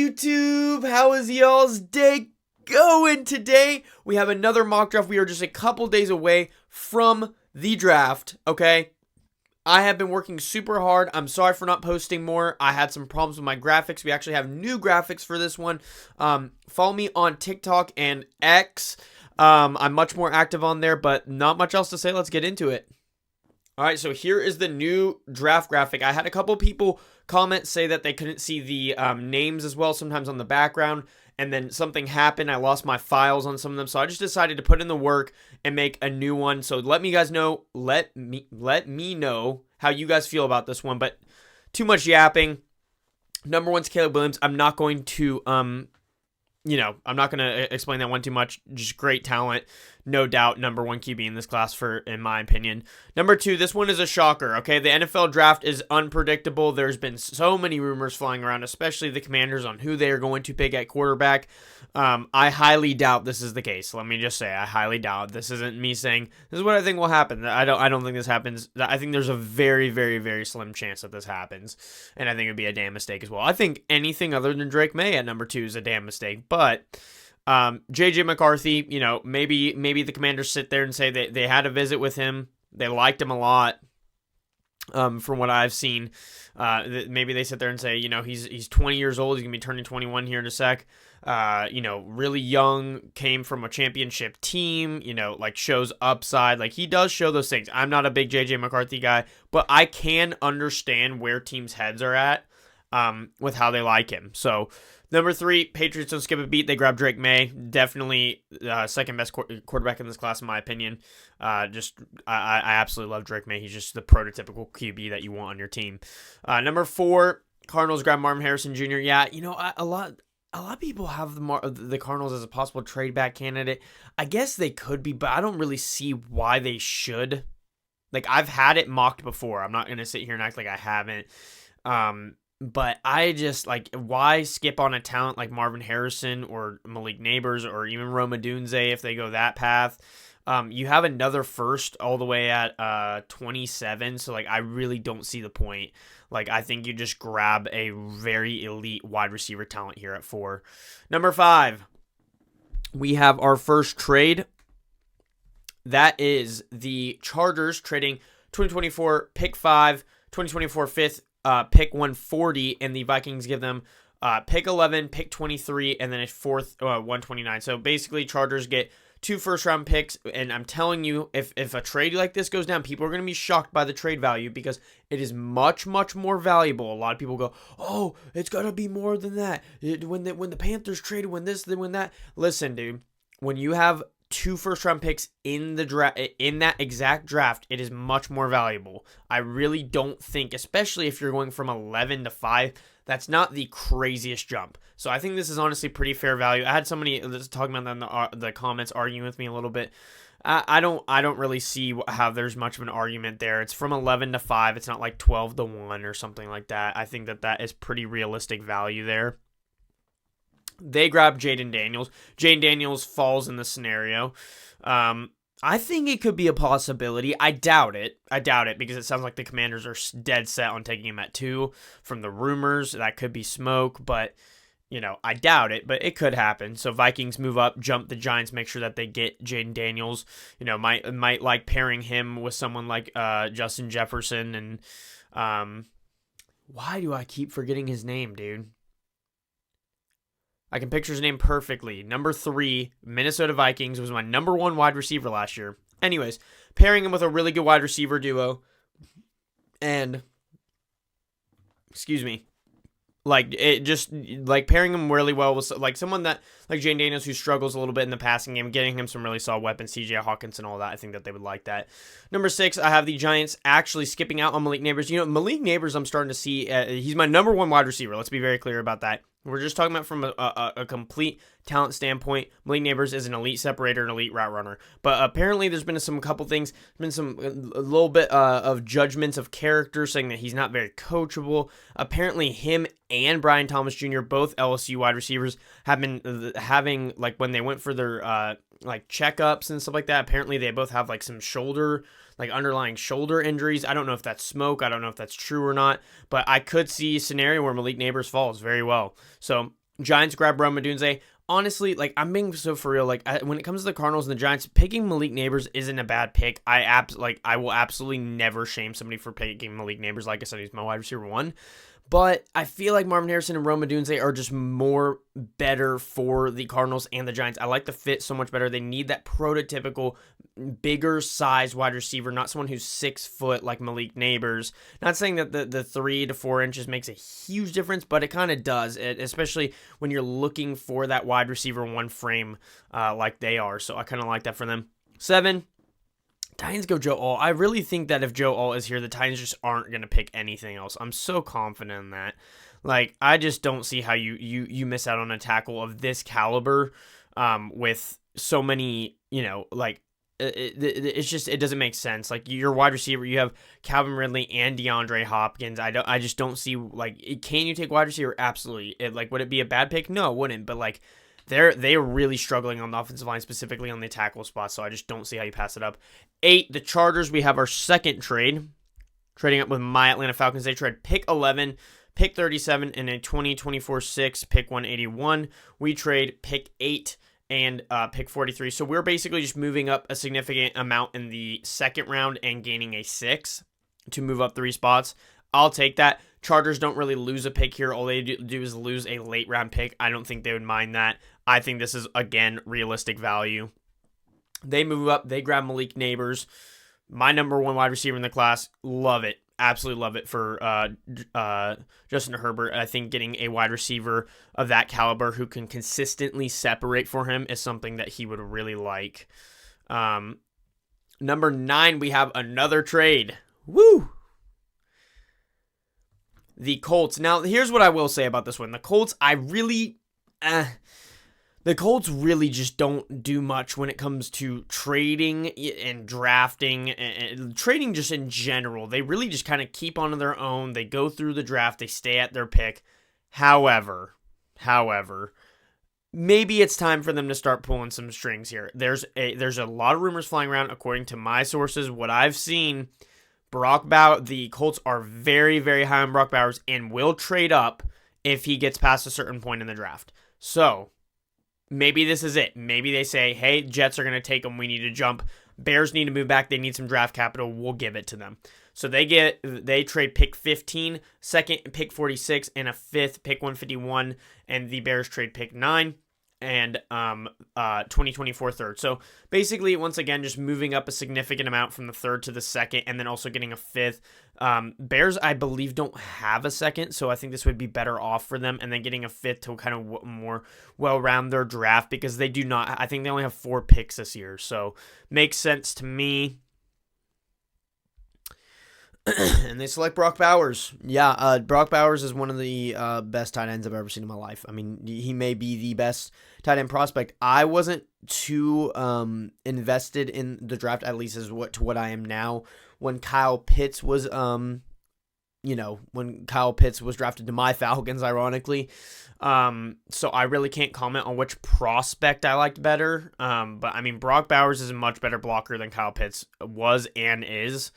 YouTube? How is y'all's day going today? We have another mock draft. We are just a couple days away from the draft, okay? I have been working super hard. I'm sorry for not posting more. I had some problems with my graphics. We actually have new graphics for this one. Follow me on TikTok and X. I'm much more active on there, but not much else to say. Let's get into it. All right, so here is the new draft graphic. I had a couple people comment, say that they couldn't see the names as well, sometimes on the background, and then something happened. I lost my files on some of them, so I just decided to put in the work and make a new one. So let me guys know, let me know how you guys feel about this one, but too much yapping. Number one's Caleb Williams. I'm not going to, I'm not going to explain that one too much. Just great talent. No doubt, number one QB in this class, in my opinion. Number two, this one is a shocker, okay? The NFL draft is unpredictable. There's been so many rumors flying around, especially the Commanders, on who they are going to pick at quarterback. I highly doubt this is the case. Let me just say, I highly doubt. This isn't me saying, this is what I think will happen. I don't think this happens. I think there's a very, very, very slim chance that this happens, and I think it would be a damn mistake as well. I think anything other than Drake May at number two is a damn mistake, but JJ McCarthy, maybe the Commanders sit there and say that they had a visit with him. They liked him a lot. From what I've seen, maybe they sit there and say, he's 20 years old. He's going to be turning 21 here in a sec. Really young, came from a championship team, shows upside. Like, he does show those things. I'm not a big JJ McCarthy guy, but I can understand where teams' heads are at, with how they like him. So, number three, Patriots don't skip a beat. They grab Drake May. Definitely second best quarterback in this class, in my opinion. I absolutely love Drake May. He's just the prototypical QB that you want on your team. Number four, Cardinals grab Marvin Harrison Jr. Yeah, a lot of people have the Cardinals as a possible trade back candidate. I guess they could be, but I don't really see why they should. Like, I've had it mocked before. I'm not going to sit here and act like I haven't. But I just, why skip on a talent like Marvin Harrison or Malik Neighbors or even Rome Odunze if they go that path? You have another first all the way at 27, so, I really don't see the point. I think you just grab a very elite wide receiver talent here at 4. Number 5, we have our first trade. That is the Chargers trading 2024 pick 5, 2024 5th, pick 140, and the Vikings give them pick 11, pick 23, and then a fourth 129. So basically, Chargers get 2 first-round picks, and I'm telling you, if a trade like this goes down, people are going to be shocked by the trade value because it is much, much more valuable. A lot of people go, oh, it's got to be more than that. When the Panthers traded, when this, then when that. Listen, dude, when you have 2 first-round picks in the draft, in that exact draft, it is much more valuable. I really don't think, especially if you're going from 11 to 5, that's not the craziest jump. So I think this is honestly pretty fair value. I had somebody that's talking about that in the comments arguing with me a little bit. I don't really see how there's much of an argument there. It's from 11 to 5. It's not like 12 to 1 or something like that. I think that is pretty realistic value there. They grab Jaden Daniels. Jaden Daniels falls in the scenario. I think it could be a possibility. I doubt it because it sounds like the Commanders are dead set on taking him at 2 from the rumors. That could be smoke, but, I doubt it, but it could happen. So Vikings move up, jump the Giants, make sure that they get Jaden Daniels. Might like pairing him with someone like Justin Jefferson. And why do I keep forgetting his name, dude? I can picture his name perfectly. Number 3, Minnesota Vikings, was my number 1 wide receiver last year. Anyways, pairing him with a really good wide receiver duo. And, pairing him really well with, someone that, like Jane Daniels, who struggles a little bit in the passing game, getting him some really solid weapons, TJ Hawkins and all that. I think that they would like that. Number 6, I have the Giants actually skipping out on Malik Neighbors. Malik Neighbors, I'm starting to see, he's my number 1 wide receiver. Let's be very clear about that. We're just talking about from a complete talent standpoint. Malik Neighbors is an elite separator, an elite route runner. But apparently there's been a couple things, a little bit of judgments of character saying that he's not very coachable. Apparently him and Brian Thomas Jr., both LSU wide receivers, have been having, when they went for their checkups and stuff like that, apparently they both have some shoulder, underlying shoulder injuries. I don't know if that's smoke. I don't know if that's true or not, but I could see a scenario where Malik Neighbors falls very well. So Giants grab Rome Odunze. Honestly, like, I'm being so for real. Like, when it comes to the Cardinals and the Giants, picking Malik Neighbors isn't a bad pick. I will absolutely never shame somebody for picking Malik Neighbors. Like I said, he's my wide receiver 1. But I feel like Marvin Harrison and Rome Odunze are just more better for the Cardinals and the Giants. I like the fit so much better. They need that prototypical bigger size wide receiver, not someone who's 6 foot like Malik Neighbors. Not saying that the 3 to 4 inches makes a huge difference, but it kind of does, especially when you're looking for that wide receiver 1 frame like they are. So I kind of like that for them. 7. Titans go Joe Alt. I really think that if Joe Alt is here, the Titans just aren't going to pick anything else. I'm so confident in that. Like, I just don't see how you miss out on a tackle of this caliber with so many, like, it's just, it doesn't make sense. Like, your wide receiver, you have Calvin Ridley and DeAndre Hopkins. I just don't see, like, can you take wide receiver? Absolutely. Would it be a bad pick? No, it wouldn't. But, like, they're really struggling on the offensive line, specifically on the tackle spot, so I just don't see how you pass it up. 8, the Chargers, we have our second trade. Trading up with my Atlanta Falcons. They trade pick 11, pick 37, and a 2024 6, pick 181. We trade pick 8 and pick 43. So we're basically just moving up a significant amount in the second round and gaining a 6 to move up 3 spots. I'll take that. Chargers don't really lose a pick here. All they do is lose a late round pick. I don't think they would mind that. I think this is, again, realistic value. They move up. They grab Malik Neighbors. My number 1 wide receiver in the class. Love it. Absolutely love it for Justin Herbert. I think getting a wide receiver of that caliber who can consistently separate for him is something that he would really like. Number 9, we have another trade. Woo! The Colts. Now, here's what I will say about this one. The Colts, the Colts really just don't do much when it comes to trading and drafting and trading just in general. They really just kind of keep on their own. They go through the draft. They stay at their pick. However, maybe it's time for them to start pulling some strings here. There's a lot of rumors flying around. According to my sources, what I've seen, the Colts are very, very high on Brock Bowers and will trade up if he gets past a certain point in the draft. So maybe this is it. Maybe they say, hey, Jets are going to take him. We need to jump. Bears need to move back. They need some draft capital. We'll give it to them. So they trade pick 15, second pick 46, and a 5th pick 151, and the Bears trade pick 9 and 2024 third. So basically, once again, just moving up a significant amount from the 3rd to the 2nd, and then also getting a 5th. Bears, I believe, don't have a 2nd, so I think this would be better off for them, and then getting a 5th to kind of more well-round their draft, because they do not, I think they only have 4 picks this year, so makes sense to me. And they select Brock Bowers. Yeah, Brock Bowers is one of the best tight ends I've ever seen in my life. I mean, he may be the best tight end prospect. I wasn't too invested in the draft, at least as what I am now. When Kyle Pitts was drafted to my Falcons, ironically. So I really can't comment on which prospect I liked better. But I mean, Brock Bowers is a much better blocker than Kyle Pitts was and is.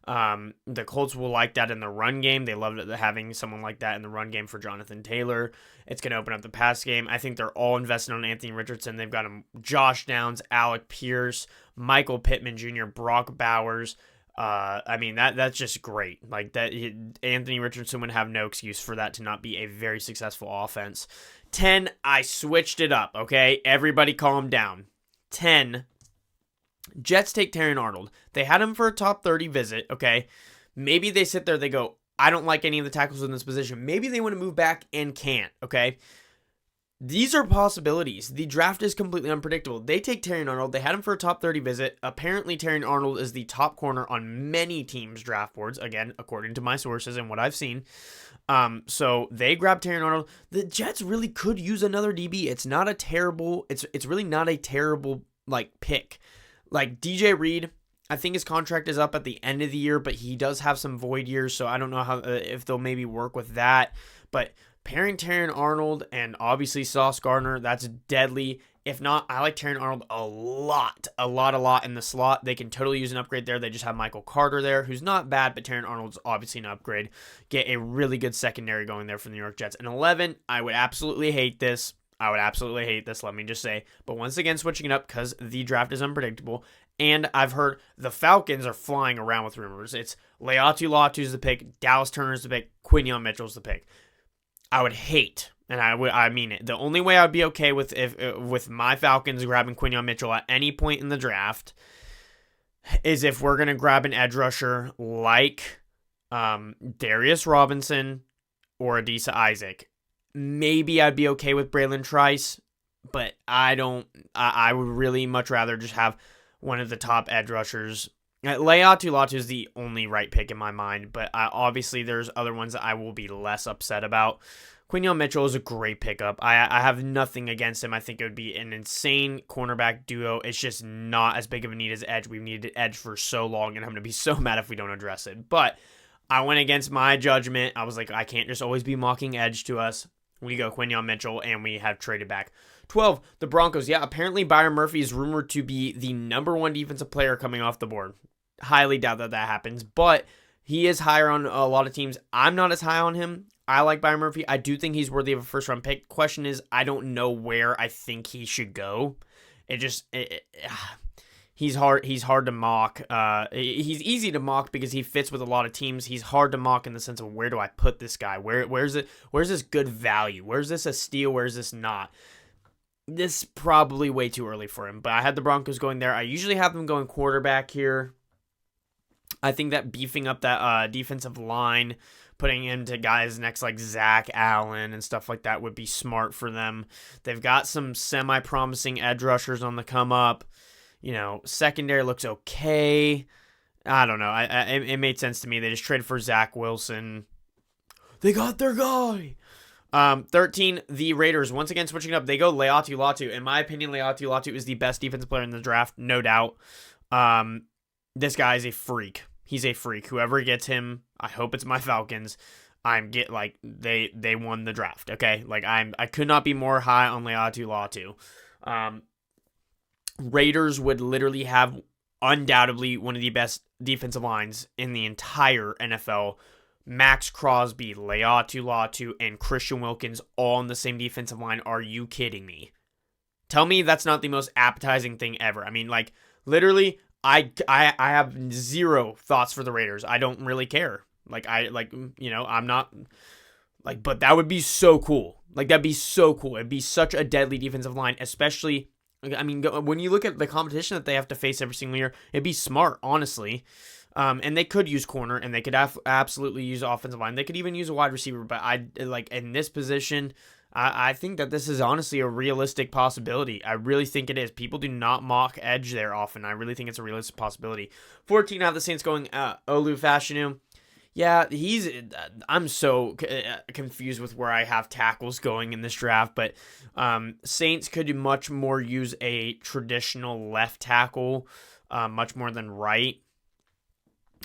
The Colts will like that in the run game. They loved having someone like that in the run game for Jonathan Taylor. It's going to open up the pass game. I think they're all invested on Anthony Richardson. They've got him Josh Downs, Alec Pierce, Michael Pittman Jr., Brock Bowers. I mean, that's just great. Like that, Anthony Richardson would have no excuse for that to not be a very successful offense. 10, I switched it up, okay? Everybody calm down. 10, Jets take Terrion Arnold. They had him for a top 30 visit, okay? Maybe they sit there, they go, I don't like any of the tackles in this position. Maybe they want to move back and can't, okay? These are possibilities. The draft is completely unpredictable. They take Terrion Arnold. They had him for a top 30 visit. Apparently, Terrion Arnold is the top corner on many teams' draft boards, again, according to my sources and what I've seen. So they grab Terrion Arnold. The Jets really could use another DB. It's not a terrible, it's really not a terrible, pick. Like, DJ Reed, I think his contract is up at the end of the year, but he does have some void years, so I don't know how if they'll maybe work with that. But pairing Terrion Arnold and obviously Sauce Gardner, that's deadly. If not, I like Terran Arnold a lot in the slot. They can totally use an upgrade there. They just have Michael Carter there, who's not bad, but Terran Arnold's obviously an upgrade. Get a really good secondary going there for the New York Jets. And 11, I would absolutely hate this. Let me just say. But once again, switching it up because the draft is unpredictable. And I've heard the Falcons are flying around with rumors. It's Leatu Latu's the pick, Dallas Turner's the pick, Quinyon Mitchell's the pick. I would hate, and I mean it. The only way I'd be okay with my Falcons grabbing Quinyon Mitchell at any point in the draft is if we're gonna grab an edge rusher like Darius Robinson or Adisa Isaac. Maybe I'd be okay with Braylon Trice, but I would really much rather just have one of the top edge rushers. Leatu Latu is the only right pick in my mind, but obviously there's other ones that I will be less upset about. Quinyon Mitchell is a great pickup. I have nothing against him. I think it would be an insane cornerback duo. It's just not as big of a need as edge. We've needed edge for so long, and I'm going to be so mad if we don't address it. But I went against my judgment. I was like, I can't just always be mocking edge to us. We go Quinyon Mitchell, and we have traded back. 12, the Broncos. Yeah, apparently Byron Murphy is rumored to be the number one defensive player coming off the board. Highly doubt that happens, but he is higher on a lot of teams. I'm not as high on him. I like Byron Murphy. I do think he's worthy of a first-round pick. Question is, I don't know where I think he should go. He's hard to mock. He's easy to mock because he fits with a lot of teams. He's hard to mock in the sense of where do I put this guy? Where's this good value? Where's this a steal? Where's this not? This is probably way too early for him, but I had the Broncos going there. I usually have them going quarterback here. I think that beefing up that defensive line, putting into guys next like Zach Allen and stuff like that would be smart for them. They've got some semi-promising edge rushers on the come up. You know, secondary looks okay. I don't know. It made sense to me. They just traded for Zach Wilson. They got their guy. 13, the Raiders, once again switching up. They go Leatu Latu. In my opinion, Leatu Latu is the best defensive player in the draft, no doubt. This guy is a freak. He's a freak. Whoever gets him, I hope it's my Falcons. They won the draft. Okay, I could not be more high on Leatu Latu. Raiders would literally have undoubtedly one of the best defensive lines in the entire NFL. Max Crosby, Leatu Latu, and Christian Wilkins all on the same defensive line. Are you kidding me? Tell me that's not the most appetizing thing ever. I mean, literally, I have zero thoughts for the Raiders. I don't really care. I'm not but that would be so cool. That'd be so cool. It'd be such a deadly defensive line, especially. I mean, when you look at the competition that they have to face every single year, it'd be smart, honestly. And they could use corner, and they could absolutely use offensive line. They could even use a wide receiver. But in this position, I think that this is honestly a realistic possibility. I really think it is. People do not mock edge there often. I really think it's a realistic possibility. 14, I have the Saints going Olu Fashanu. Yeah, I'm so confused with where I have tackles going in this draft, but Saints could much more use a traditional left tackle, much more than right.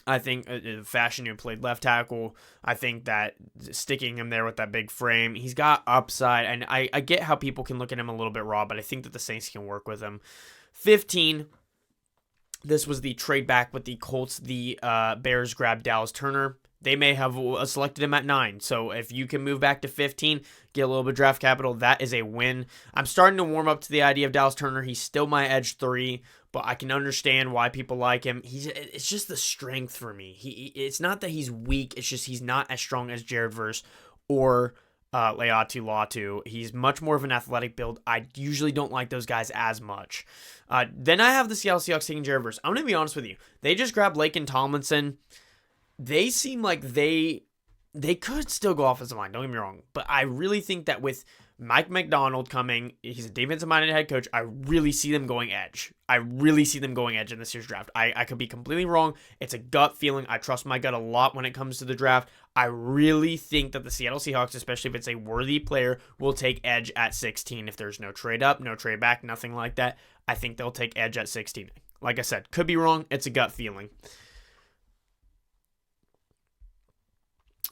I think Fashanu played left tackle. I think that sticking him there with that big frame, he's got upside, and I get how people can look at him a little bit raw, but I think that the Saints can work with him. 15, this was the trade back with the Colts. The Bears grabbed Dallas Turner. They may have selected him at 9. So if you can move back to 15, get a little bit of draft capital, that is a win. I'm starting to warm up to the idea of Dallas Turner. He's still my edge 3, but I can understand why people like him. It's just the strength for me. It's not that he's weak. It's just he's not as strong as Jared Verse or Leatu Latu. He's much more of an athletic build. I usually don't like those guys as much. Then I have the Seattle Seahawks taking Jared Verse. I'm going to be honest with you. They just grabbed Laken Tomlinson. They seem like they could still go offensive line, don't get me wrong. But I really think that with Mike McDonald coming, he's a defensive-minded head coach, I really see them going edge. I really see them going edge in this year's draft. I could be completely wrong. It's a gut feeling. I trust my gut a lot when it comes to the draft. I really think that the Seattle Seahawks, especially if it's a worthy player, will take edge at 16 if there's no trade up, no trade back, nothing like that. I think they'll take edge at 16. Like I said, could be wrong. It's a gut feeling.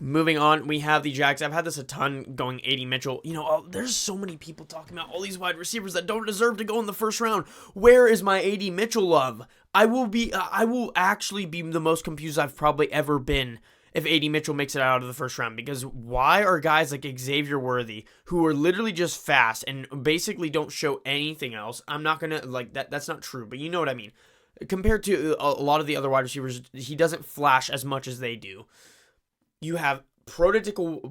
Moving on, we have the Jags. I've had this a ton going AD Mitchell. There's so many people talking about all these wide receivers that don't deserve to go in the first round. Where is my AD Mitchell love? I will actually be the most confused I've probably ever been if AD Mitchell makes it out of the first round, because why are guys like Xavier Worthy, who are literally just fast and basically don't show anything else? I'm not gonna like that. That's not true, but you know what I mean. Compared to a lot of the other wide receivers, he doesn't flash as much as they do. You have prototypical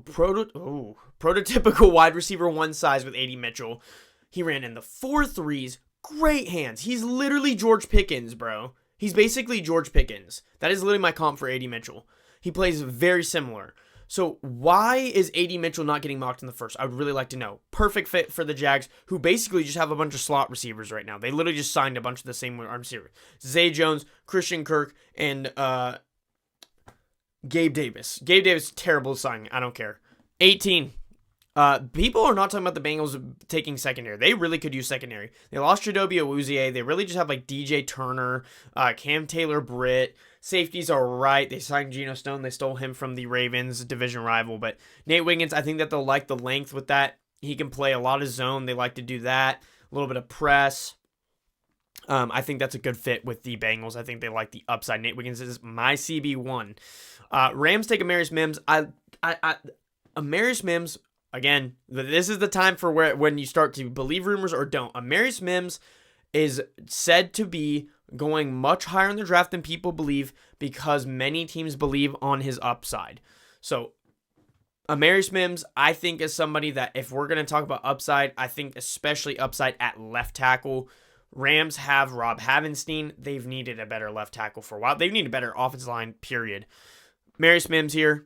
wide receiver one size with AD Mitchell. He ran in the 4.3s. Great hands. He's literally George Pickens, bro. He's basically George Pickens. That is literally my comp for AD Mitchell. He plays very similar. So why is AD Mitchell not getting mocked in the first? I would really like to know. Perfect fit for the Jags, who basically just have a bunch of slot receivers right now. They literally just signed a bunch of the same arm receivers. Zay Jones, Christian Kirk, and Gabe Davis. Gabe Davis, terrible signing. I don't care. 18. People are not talking about the Bengals taking secondary. They really could use secondary. They lost Jadobi Awuzie. They really just have like DJ Turner, Cam Taylor-Britt. Safeties are right. They signed Geno Stone. They stole him from the Ravens, division rival. But Nate Wiggins, I think that they'll like the length with that. He can play a lot of zone. They like to do that. A little bit of press. I think that's a good fit with the Bengals. I think they like the upside. Nate Wiggins is my CB1. Rams take Amarius Mims. Amarius Mims, again, this is the time for when you start to believe rumors or don't. Amarius Mims is said to be going much higher in the draft than people believe because many teams believe on his upside. So Amarius Mims, I think, is somebody that if we're going to talk about upside, I think especially upside at left tackle. Rams have Rob Havenstein. They've needed a better left tackle for a while. They've needed a better offensive line, period. Amarius Mims here.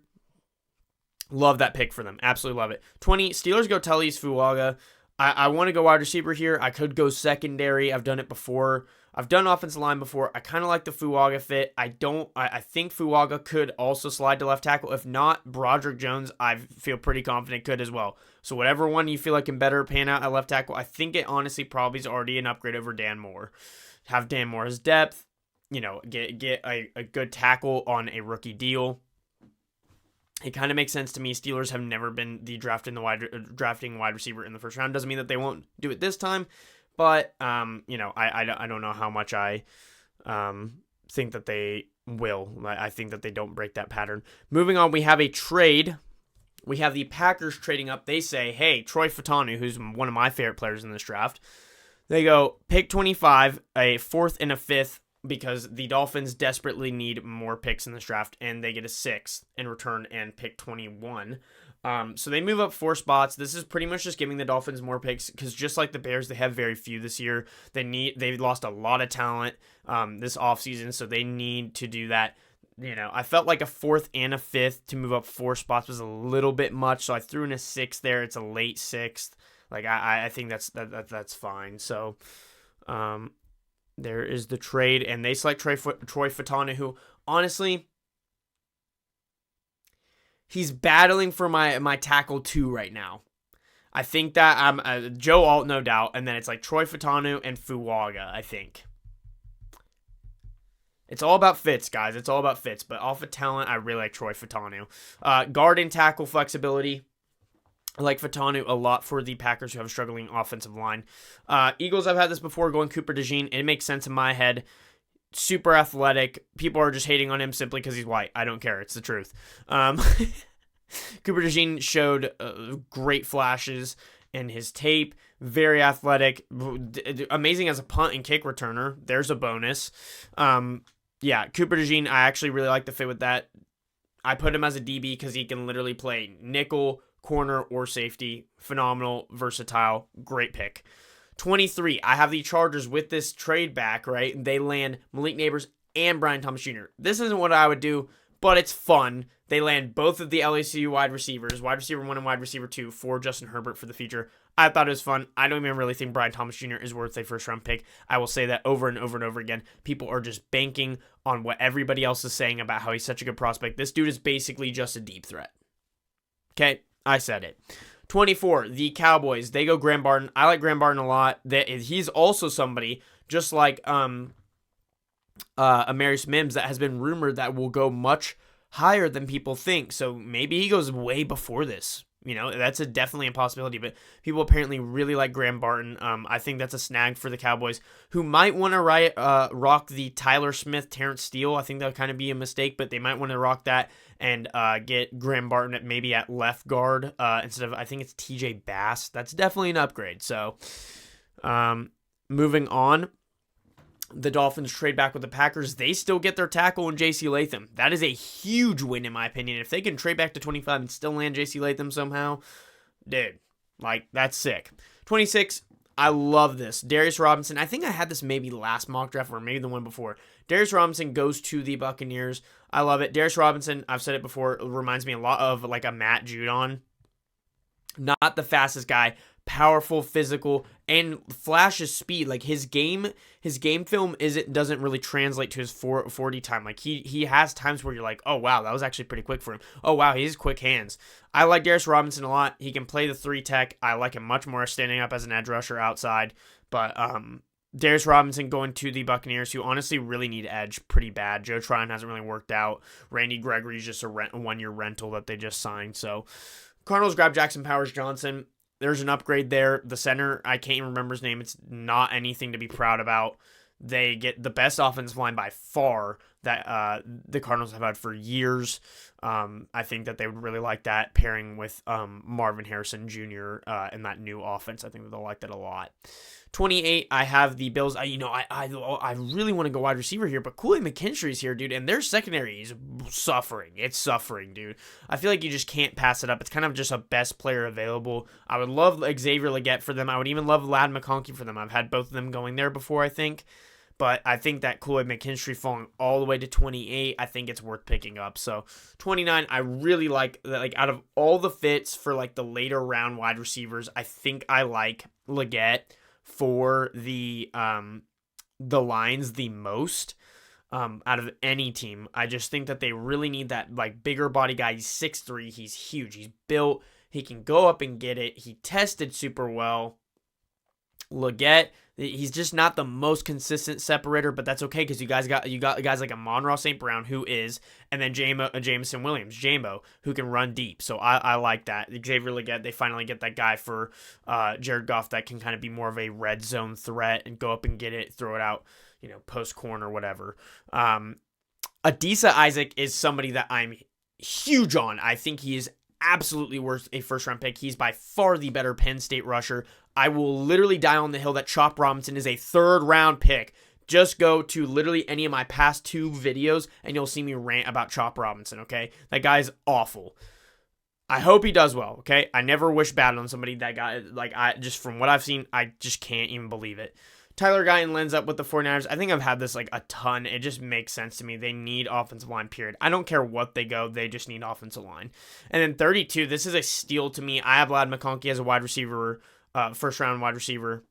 Love that pick for them. Absolutely love it. 20, Steelers go Tellez Fuaga. I want to go wide receiver here. I could go secondary. I've done it before. I've done offensive line before. I kind of like the Fuaga fit. I think Fuaga could also slide to left tackle. If not, Broderick Jones, I feel pretty confident could as well. So whatever one you feel like can better pan out at left tackle, I think it honestly probably is already an upgrade over Dan Moore. Have Dan Moore's depth, get a good tackle on a rookie deal. It kind of makes sense to me. Steelers have never been the drafting wide receiver in the first round. Doesn't mean that they won't do it this time, but I don't know how much I think that they will. I think that they don't break that pattern. Moving on, we have a trade. We have the Packers trading up. They say, hey, Troy Fautanu, who's one of my favorite players in this draft. They go pick 25, a fourth and a fifth, because the Dolphins desperately need more picks in this draft, and they get a sixth in return and pick 21. So they move up 4 spots. This is pretty much just giving the Dolphins more picks, because just like the Bears, they have very few this year. They've lost a lot of talent this offseason, so they need to do that. I felt like a fourth and a fifth to move up 4 spots was a little bit much, so I threw in a sixth there. It's a late sixth. Like I think that's fine. So there is the trade, and they select Troy Fautanu, who honestly, he's battling for my tackle 2 right now. I think that I'm Joe Alt, no doubt, and then it's like Troy Fautanu and Fuaga, I think. It's all about fits, guys. It's all about fits. But off of talent, I really like Troy Fautanu. Guard and tackle flexibility. I like Fautanu a lot for the Packers who have a struggling offensive line. Eagles, I've had this before, going Cooper DeJean. It makes sense in my head. Super athletic. People are just hating on him simply because he's white. I don't care. It's the truth. Cooper DeJean showed great flashes in his tape. Very athletic. Amazing as a punt and kick returner. There's a bonus. Cooper DeJean, I actually really like the fit with that. I put him as a DB because he can literally play nickel, corner, or safety. Phenomenal, versatile, great pick. 23, I have the Chargers with this trade back, right? They land Malik Neighbors and Brian Thomas Jr. This isn't what I would do, but it's fun. They land both of the LSU wide receivers, wide receiver 1 and wide receiver 2, for Justin Herbert for the future. I thought it was fun. I don't even really think Brian Thomas Jr. is worth a first-round pick. I will say that over and over and over again. People are just banking on what everybody else is saying about how he's such a good prospect. This dude is basically just a deep threat. Okay, I said it. 24, the Cowboys. They go Graham Barton. I like Graham Barton a lot. He's also somebody, just like Amarius Mims, that has been rumored that will go much higher than people think. So maybe he goes way before this. That's definitely a possibility, but people apparently really like Graham Barton. I think that's a snag for the Cowboys, who might want to rock the Tyler Smith, Terrence Steele. I think that would kind of be a mistake, but they might want to rock that and get Graham Barton maybe at left guard instead of, I think it's TJ Bass. That's definitely an upgrade. So moving on. The Dolphins trade back with the Packers. They still get their tackle in J.C. Latham. That is a huge win, in my opinion. If they can trade back to 25 and still land J.C. Latham somehow, dude, that's sick. 26, I love this. Darius Robinson. I think I had this maybe last mock draft or maybe the one before. Darius Robinson goes to the Buccaneers. I love it. Darius Robinson, I've said it before, reminds me a lot of a Matt Judon. Not the fastest guy. Powerful, physical, and flashes speed. His game film doesn't really translate to his 40 time. He has times where you're like, oh wow, that was actually pretty quick for him. Oh wow, he has quick hands. I like Darius Robinson a lot. He can play the 3 tech. I like him much more standing up as an edge rusher outside. But Darius Robinson going to the Buccaneers, who honestly really need edge pretty bad. Joe Tryon hasn't really worked out. Randy Gregory's just a 1-year rental that they just signed. So Cardinals grab Jackson Powers Johnson. There's an upgrade there. The center, I can't even remember his name. It's not anything to be proud about. They get the best offensive line by far that the Cardinals have had for years. I think that they would really like that pairing with Marvin Harrison Jr. In that new offense. I think that they'll like that a lot. 28, I have the Bills. I really want to go wide receiver here, but Kool-Aid McKinstry's here, dude, and their secondary is suffering. It's suffering, dude. I feel like you just can't pass it up. It's kind of just a best player available. I would love Xavier Legette for them. I would even love Ladd McConkey for them. I've had both of them going there before, I think. But I think that Kool-Aid McKinstry falling all the way to 28, I think it's worth picking up. So 29, I really like out of all the fits for the later round wide receivers, I think I like Legette for the Lions the most out of any team. I just think that they really need that bigger body guy. He's 6'3", he's huge, he's built, he can go up and get it. He tested super well. Legette, he's just not the most consistent separator, but that's okay because you got guys like Amon-Ra St. Brown, who is, and then Jameson Williams, Jambo, who can run deep. So I like that. Xavier Legette, they finally get that guy for Jared Goff that can kind of be more of a red zone threat and go up and get it, throw it out, post corner, whatever. Adisa Isaac is somebody that I'm huge on. I think he is absolutely worth a first-round pick. He's by far the better Penn State rusher. I will literally die on the hill that Chop Robinson is a third-round pick. Just go to literally any of my past 2 videos, and you'll see me rant about Chop Robinson, okay? That guy's awful. I hope he does well, okay? I never wish bad on somebody. That guy, just from what I've seen, I just can't even believe it. Tyler Guyton lands up with the 49ers. I think I've had this a ton. It just makes sense to me. They need offensive line, period. I don't care what they go. They just need offensive line. And then 32, this is a steal to me. I have Ladd McConkey as a wide receiver, first-round wide receiver.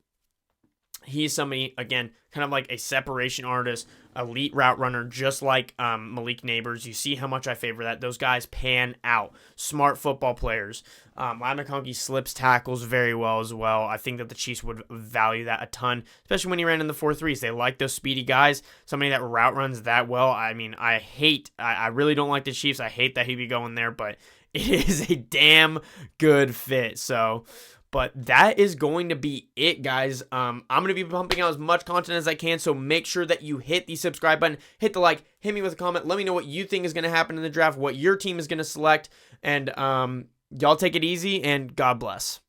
He's somebody, again, kind of like a separation artist, elite route runner, just like Malik Neighbors. You see how much I favor that. Those guys pan out. Smart football players. Ladd McConkey slips tackles very well as well. I think that the Chiefs would value that a ton, especially when he ran in the 4-3s. They like those speedy guys. Somebody that route runs that well. I mean, I really don't like the Chiefs. I hate that he'd be going there, but it is a damn good fit. So... But that is going to be it, guys. I'm going to be pumping out as much content as I can, so make sure that you hit the subscribe button, hit the like, hit me with a comment. Let me know what you think is going to happen in the draft, what your team is going to select, and y'all take it easy, and God bless.